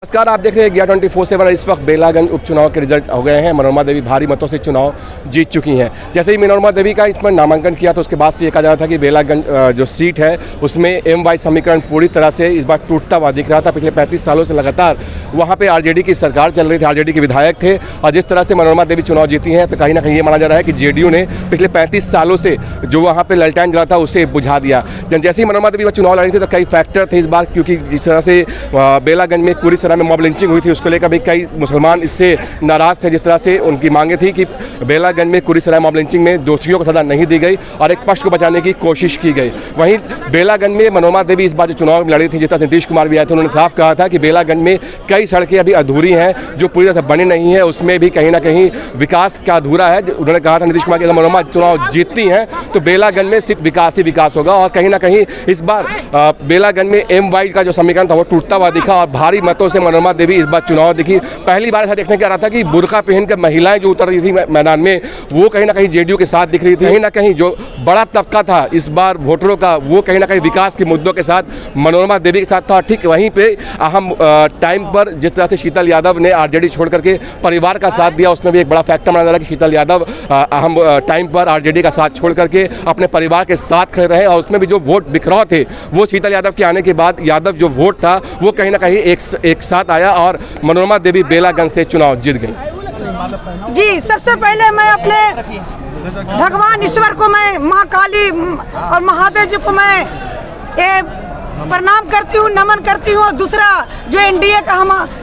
नमस्कार, आप देख रहे हैं 24/7। इस वक्त बेलागंज उपचुनाव के रिजल्ट हो गए हैं। मनोरमा देवी भारी मतों से चुनाव जीत चुकी हैं। जैसे ही मनोरमा देवी का इसमें नामांकन किया तो उसके बाद से ये कहा जा रहा था कि बेलागंज जो सीट है उसमें एम-वाई समीकरण पूरी तरह से इस बार टूटता हुआ दिख रहा था। पिछले 35 सालों से लगातार वहाँ पर आरजेडी की सरकार चल रही थी, आरजेडी के विधायक थे, और जिस तरह से मनोरमा देवी चुनाव जीती हैं तो कहीं ना कहीं ये माना जा रहा है कि जेडीयू ने पिछले 35 सालों से जो वहाँ पर ललटान जला था उसे बुझा दिया। जैसे ही मनोरमा देवी चुनाव लड़ी थी तो कई फैक्टर थे इस बार, क्योंकि जिस तरह से बेलागंज में पूरी तरह में मॉब लिंचिंग हुई थी उसको लेकर भी कई मुसलमान इससे नाराज थे। जिस तरह से उनकी मांगे थी कि बेलागंज में कुरीसराय मॉब लिंचिंग में दोषियों को सजा नहीं दी गई और एक पक्ष को बचाने की कोशिश की गई। वहीं बेलागंज में मनोरमा देवी इस बार जो चुनाव लड़ी थी, जिस तरह नीतीश कुमार भी आए थे, उन्होंने साफ कहा था कि बेलागंज में कई सड़कें अभी अधूरी हैं जो पूरी तरह से बनी नहीं है, उसमें भी कहीं ना कहीं विकास का अधूरा है। उन्होंने कहा था नीतीश कुमार की अगर मनोरमा चुनाव जीतती हैं तो बेलागंज में सिर्फ विकास ही विकास होगा, और कहीं ना कहीं इस बार बेलागंज में एम-वाई का जो समीकरण था वो टूटता हुआ दिखा और भारी मतों से मनोरमा देवी इस बार चुनाव दिखी। पहली बार ऐसा देखने को आ रहा था कि बुर्का पहनकर महिलाएं जो उतर रही थी मैदान में वो कहीं ना कहीं जेडीयू के साथ दिख रही थी। कहीं ना कहीं जो बड़ा तबका था इस बार वोटरों का वो कहीं ना कहीं विकास के मुद्दों के साथ मनोरमा देवी के साथ था। ठीक वहीं पे अहम टाइम पर जिस तरह से शीतल यादव ने आरजेडी छोड़ करके परिवार का साथ दिया, उसमें भी एक बड़ा फैक्टर माना जा रहा है कि शीतल यादव अहम टाइम पर आरजेडी का साथ छोड़ करके अपने परिवार के साथ खड़े रहे, और उसमें भी जो वोट बिखराव थे वो शीतल यादव के आने के बाद यादव जो वोट था वो कहीं ना कहीं एक साथ आया और मनोरमा देवी बेलागंज से चुनाव जीत गई। जी, सबसे पहले मैं अपने भगवान ईश्वर को, मैं माँ काली और महादेव जी को मैं प्रणाम करती हूँ, नमन करती हूँ। दूसरा जो एनडीए का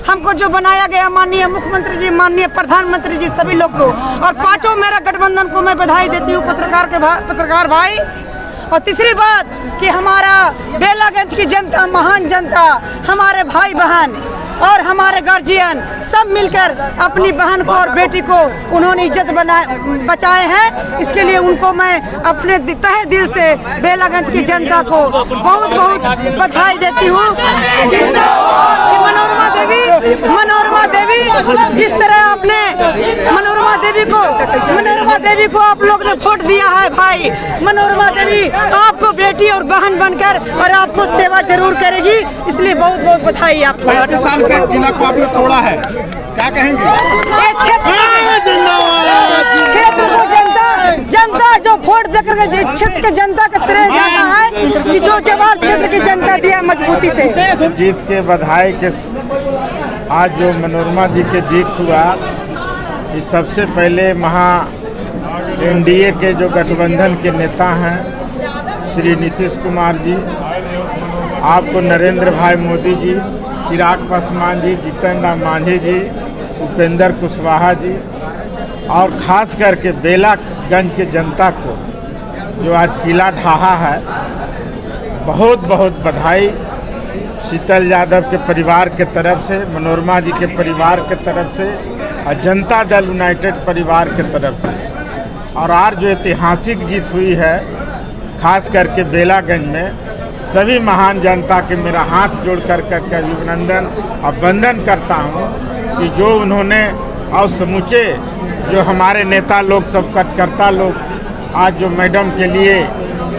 हमको जो बनाया गया, माननीय मुख्यमंत्री जी, माननीय प्रधानमंत्री जी, सभी लोग को, और पांचों मेरा गठबंधन को मैं बधाई देती हूँ, पत्रकार भाई। और तीसरी बात कि हमारा बेलागंज की जनता, महान जनता, हमारे भाई बहन और हमारे गार्जियन सब मिलकर अपनी बहन को और बेटी को उन्होंने इज्जत बचाए हैं। इसके लिए उनको मैं अपने तहे दिल से बेलागंज की जनता को बहुत बहुत बधाई देती हूँ। मनोरमा देवी जिस तरह आपने मनोरमा देवी को आप लोग ने वोट दिया है भाई, मनोरमा देवी आपको बेटी और बहन बनकर और आपको सेवा जरूर करेगी, इसलिए बहुत बहुत बधाई आपको। को आपने तोड़ा है, क्या कहेंगे? क्षेत्र को जनता जो वोट देकर के क्षेत्र के जनता का श्रेय जाता है कि जो जवाब क्षेत्र की जनता दिया मजबूती से। जीत के बधाई के आज जो मनोरमा जी के जीत हुआ, ये सबसे पहले एनडीए के जो गठबंधन के नेता हैं श्री नीतीश कुमार जी, आपको नरेंद्र भाई मोदी जी, चिराग पासवान जी, जीतन राम मांझी जी, उपेंद्र कुशवाहा जी, और ख़ास करके बेलागंज के जनता को जो आज किला ढहा है, बहुत बहुत बधाई। शीतल यादव के परिवार के तरफ से, मनोरमा जी के परिवार के तरफ से और जनता दल यूनाइटेड परिवार के तरफ से। और आज जो ऐतिहासिक जीत हुई है, ख़ास करके बेलागंज में, सभी महान जनता के मेरा हाथ जोड़ कर अभिनंदन और वंदन करता हूं कि जो उन्होंने और समूचे जो हमारे नेता लोग, सब कार्यकर्ता लोग आज जो मैडम के लिए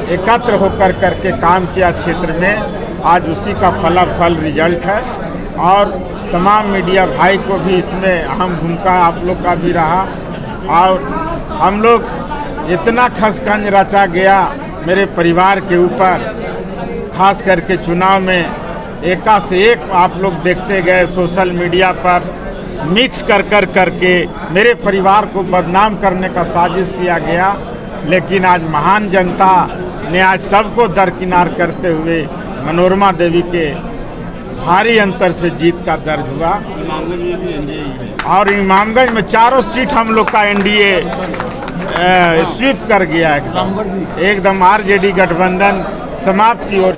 एकत्र होकर करके काम किया क्षेत्र में, आज उसी का फलाफल रिजल्ट है। और तमाम मीडिया भाई को भी इसमें अहम भूमिका आप लोग का भी रहा, और हम लोग इतना खसखंज रचा गया मेरे परिवार के ऊपर, खास करके चुनाव में एका से एक आप लोग देखते गए सोशल मीडिया पर मिक्स करके मेरे परिवार को बदनाम करने का साजिश किया गया। लेकिन आज महान जनता ने आज सबको दरकिनार करते हुए मनोरमा देवी के भारी अंतर से जीत का दर्ज हुआ। और इमामगंज में चारों सीट हम लोग का एनडीए स्वीप कर गया, एकदम आरजेडी गठबंधन समाप्त की ओर।